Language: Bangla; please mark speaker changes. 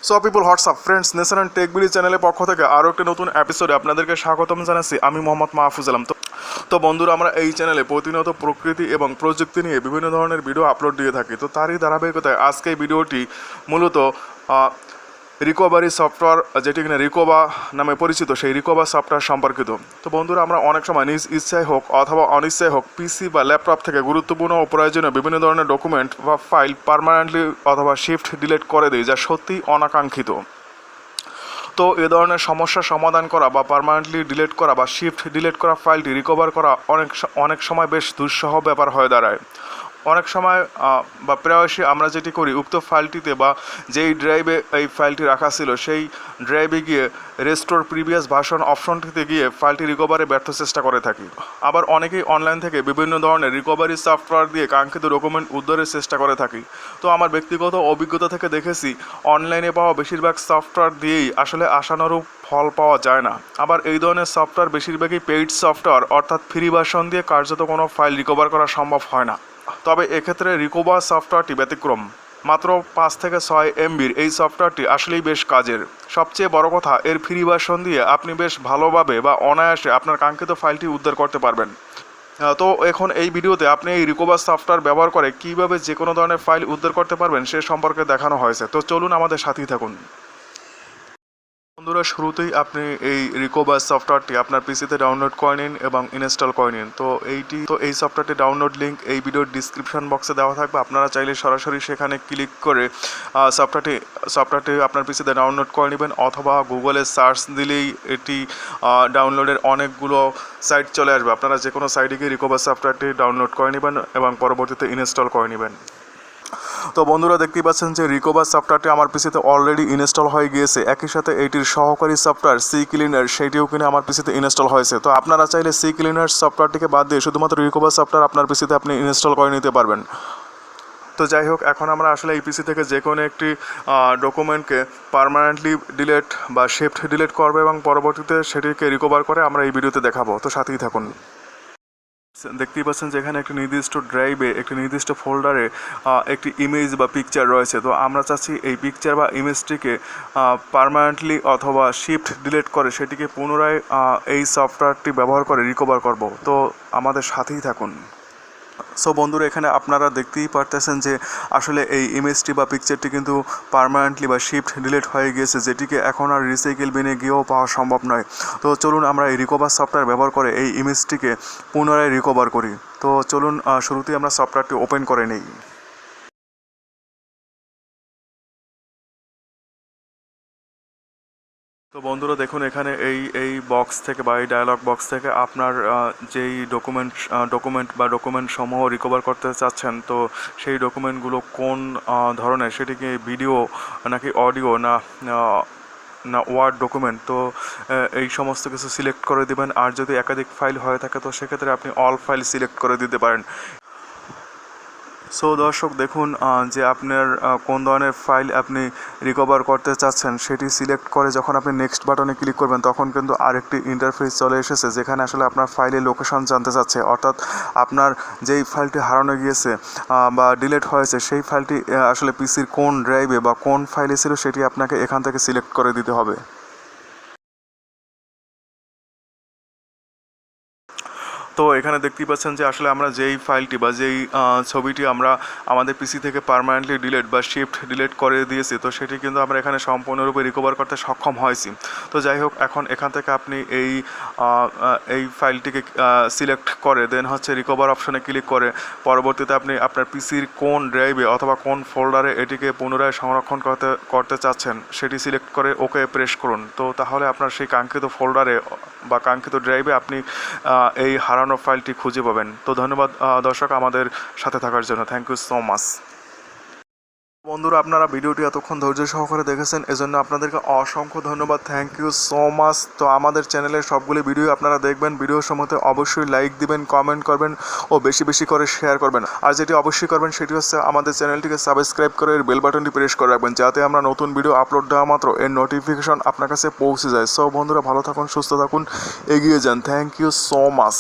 Speaker 1: So people WhatsApp friends nation and tech BD চ্যানেলের পক্ষ থেকে আরও একটি নতুন এপিসোডে আপনাদেরকে স্বাগতম জানাচ্ছি। আমি মোহাম্মদ মাহফুজ আলম। তো বন্ধুরা, আমরা এই চ্যানেলে প্রতিনিয়ত প্রকৃতি এবং প্রযুক্তি নিয়ে বিভিন্ন ধরনের ভিডিও আপলোড দিয়ে থাকি। তো তারই ধারাবাহিকতায় আজকে এই ভিডিওটি মূলত রিকভারি সফটওয়্যার, যেটি কিনা রিকোভা নামে পরিচিত, সেই রিকোভা সফটওয়্যার সম্পর্কিত। তো বন্ধুরা, আমরা অনেক সময় নিজ ইচ্ছায় হোক অথবা অনিচ্ছায় হোক পিসি বা ল্যাপটপ থেকে গুরুত্বপূর্ণ ও প্রয়োজনীয় বিভিন্ন ধরনের ডকুমেন্ট বা ফাইল পার্মানেন্টলি অথবা শিফট ডিলিট করে দিই, যা সত্যিই অনাকাঙ্ক্ষিত। তো এ ধরনের সমস্যার সমাধান করা বা পার্মানেন্টলি ডিলিট করা বা শিফট ডিলিট করা ফাইলটি রিকভার করা অনেক সময় বেশ দুঃসহ ব্যাপার হয়ে দাঁড়ায়। অনেক সময় বা প্রায়শই আমরা যেটি করি, উক্ত ফাইলটিতে বা যেই ড্রাইভে এই ফাইলটি রাখা ছিল সেই ড্রাইভে গিয়ে রেস্টোর প্রিভিয়াস ভার্সন অপশনটিতে গিয়ে ফাইলটি রিকভারে ব্যর্থ চেষ্টা করে থাকি। আবার অনেকেই অনলাইন থেকে বিভিন্ন ধরনের রিকভারি সফটওয়্যার দিয়ে কাঙ্ক্ষিত ডকুমেন্ট উদ্ধারের চেষ্টা করে থাকি। তো আমার ব্যক্তিগত অভিজ্ঞতা থেকে দেখেছি, অনলাইনে পাওয়া বেশিরভাগ সফটওয়্যার দিয়েই আসলে আশানুরূপ ফল পাওয়া যায় না। আবার এই ধরনের সফটওয়্যার বেশিরভাগই পেইড সফটওয়্যার, অর্থাৎ ফ্রি ভার্সন দিয়ে কার্যত কোনো ফাইল রিকভার করা সম্ভব হয় না। তবে এক্ষেত্রে রিকোভা সফটওয়্যারটি ব্যতিক্রম। মাত্র 5 থেকে 6 এমবির এই সফটওয়্যারটি আসলেই বেশ কাজের। সবচেয়ে বড় কথা, এর ফ্রি ভার্সন দিয়ে আপনি বেশ ভালোভাবে বা অনায়াসে আপনার কাঙ্ক্ষিত ফাইলটি উদ্ধার করতে পারবেন। তো এখন এই ভিডিওতে আপনি এই রিকোভা সফটওয়্যার ব্যবহার করে কীভাবে যে কোনো ধরনের ফাইল উদ্ধার করতে পারবেন সে সম্পর্কে দেখানো হয়েছে। তো চলুন আমাদের সাথেই থাকুন। বন্ধুরা, শুরুতেই আপনি এই রিকোভা সফটওয়্যারটি আপনার পিসিতে ডাউনলোড করে নিন এবং ইনস্টল করে নিন। তো এই সফটওয়্যারটি ডাউনলোড লিঙ্ক এই ভিডিওর ডিসক্রিপশন বক্সে দেওয়া থাকবে। আপনারা চাইলে সরাসরি সেখানে ক্লিক করে সফটওয়্যারটি আপনার পিসিতে ডাউনলোড করে নেবেন, অথবা গুগলে সার্চ দিলেই এটি ডাউনলোডের অনেকগুলো সাইট চলে আসবে। আপনারা যে কোনো সাইটে গিয়ে রিকোভা সফটওয়্যারটি ডাউনলোড করে নেবেন এবং পরবর্তীতে ইনস্টল করে নেবেন। তো বন্ধুরা, দেখতেই পাচ্ছেন যে রিকোভা সফটওয়্যারটি আমার পিসিতে অলরেডি ইনস্টল হয়ে গিয়েছে। একই সাথে এইটির সহকারী সফটওয়্যার সি ক্লিনার, সেইটিও কিনে আমার পিসিতে ইনস্টল হয়েছে। তো আপনারা চাইলে সি ক্লিনার সফটওয়্যারটিকে বাদ দিয়ে শুধুমাত্র রিকোভা সফটওয়্যার আপনার পিসিতে আপনি ইনস্টল করে নিতে পারবেন। তো যাই হোক, এখন আমরা আসলে এই পিসি থেকে যে কোনো একটি ডকুমেন্টকে পার্মানেন্টলি ডিলিট বা শিফট ডিলিট করবো এবং পরবর্তীতে সেটিকে রিকভার করে আমরা এই ভিডিওতে দেখাবো। তো সাথেই থাকুন। দেখতেই পাচ্ছেন যে এখানে একটি নির্দিষ্ট ড্রাইভে, একটি নির্দিষ্ট ফোল্ডারে একটি ইমেজ বা পিকচার রয়েছে। তো আমরা চাচ্ছি এই পিকচার বা ইমেজটিকে পার্মানেন্টলি অথবা শিফট ডিলিট করে সেটিকে পুনরায় এই সফটওয়্যারটি ব্যবহার করে রিকভার করব। তো আমাদের সাথেই থাকুন। সো বন্ধুরা, এখানে আপনারা দেখতেই পারতেছেন যে আসলে এই ইমেজটি বা পিকচারটি কিন্তু পার্মানেন্টলি বা শিফট ডিলিট হয়ে গিয়েছে, যেটিকে এখন আর রিসাইকেল বিনে গিয়েও পাওয়া সম্ভব নয়। তো চলুন আমরা এই রিকভার সফটওয়্যার ব্যবহার করে এই ইমেজটিকে পুনরায় রিকভার করি। তো চলুন শুরুতেই আমরা সফটওয়্যারটি ওপেন করে নিই। তো বন্ধুরা, দেখুন এখানে এই বক্স থেকে বা এই ডায়ালগ বক্স থেকে আপনার যেই ডকুমেন্ট সমূহ রিকভার করতে চাচ্ছেন, তো সেই ডকুমেন্টগুলো কোন ধরনের, সেটি কি ভিডিও নাকি অডিও না ওয়ার্ড ডকুমেন্ট, তো এই সমস্ত কিছু সিলেক্ট করে দিবেন। আর যদি একাধিক ফাইল হয়ে থাকে তো সেক্ষেত্রে আপনি অল ফাইল সিলেক্ট করে দিতে পারেন। সো দর্শক, দেখুন যে আপনার কোন ধরনের ফাইল আপনি রিকভার করতে চাচ্ছেন সেটি সিলেক্ট করে যখন আপনি নেক্সট বাটনে ক্লিক করবেন, তখন কিন্তু আরেকটি ইন্টারফেস চলে এসেছে যেখানে আসলে আপনার ফাইলের লোকেশন জানতে চাচ্ছে। অর্থাৎ আপনার যেই ফাইলটি হারানো গিয়েছে বা ডিলিট হয়েছে সেই ফাইলটি আসলে পিসির কোন ড্রাইভে বা কোন ফাইলে ছিল সেটি আপনাকে এখান থেকে সিলেক্ট করে দিতে হবে। তো এখানে দেখতেই পাচ্ছেন যে আসলে আমরা যেই ফাইলটি বা যেই ছবিটি আমরা আমাদের পিসি থেকে পার্মানেন্টলি ডিলিট বা শিফট ডিলিট করে দিয়েছি, তো সেটি কিন্তু আমরা এখানে সম্পূর্ণরূপে রিকভার করতে সক্ষম হয়েছি। তো যাই হোক, এখন এখান থেকে আপনি এই ফাইলটিকে সিলেক্ট করে দেন হচ্ছে রিকভার অপশনে ক্লিক করে পরবর্তীতে আপনি আপনার পিসির কোন ড্রাইভে অথবা কোন ফোল্ডারে এটিকে পুনরায় সংরক্ষণ করতে চাচ্ছেন সেটি সিলেক্ট করে ওকে প্রেস করুন। তো তাহলে আপনার সেই কাঙ্ক্ষিত ফোল্ডারে বা কাঙ্ক্ষিত ড্রাইভে আপনি এই হারানো ফাইলটি খুঁজে পাবেন। তো ধন্যবাদ দর্শক আমাদের সাথে থাকার জন্য। Thank you so much. বন্ধুরা, আপনারা ভিডিওটি এতক্ষণ ধৈর্য সহকারে দেখেছেন, এজন্য আপনাদেরকে অসংখ্য ধন্যবাদ। Thank you so much. তো আমাদের চ্যানেলের সবগুলি ভিডিও আপনারা দেখবেন। ভিডিওর সময়তে অবশ্যই লাইক দিবেন, কমেন্ট করবেন ও বেশি বেশি করে শেয়ার করবেন। আর যেটি অবশ্যই করবেন সেটি হচ্ছে আমাদের চ্যানেলটিকে সাবস্ক্রাইব করে এর বেল বাটনটি প্রেস করে রাখবেন, যাতে আমরা নতুন ভিডিও আপলোড দেওয়া মাত্র এর নোটিফিকেশন আপনার কাছে পৌঁছে যায়। সো বন্ধুরা, ভালো থাকুন, সুস্থ থাকুন, এগিয়ে যান। Thank you so much.